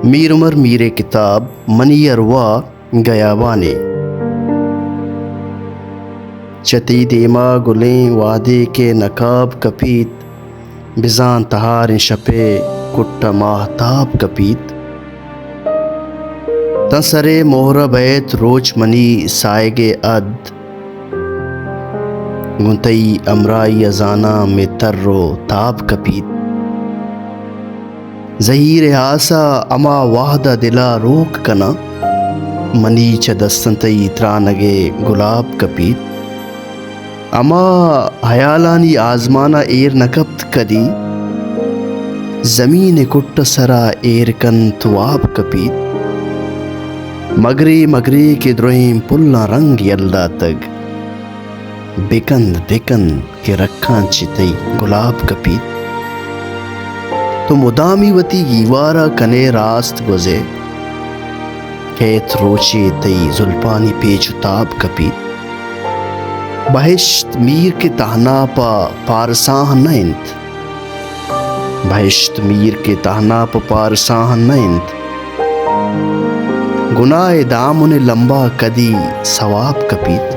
میر عمر میر کتاب منی اروا گیا وانے چتی دیما گلیں وادے کے نقاب کپیت بزان تہار شپے کٹا ماہتاب کپیت تنسرے مہر بیت روچ منی سائگے اد گنتئی امرائی ازانا میں تر و تاب کپیت زہیر ہاسا اما واہدہ دلا روک کنا منی چ دستنتئی ترانگے گلاب کپیت اما حیالانی آزمانا ایر نکبت کدی زمین کٹ سرا ایر کن تواب کپیت مگری مگری کے دروہیں پلنا رنگ یلدا تگ بکند بکند کے رکھان چتئی گلاب کپیت تو مدامی وتی گیوارا کنے راست گزے کیت روچے تئی زلپانی پیچ تاب کپیت بہشت میر کے تہنا پا پارساں نینت بہشت میر کے تہنا پا پارساں نینت گناہ دامن لمبا کدی ثواب کپیت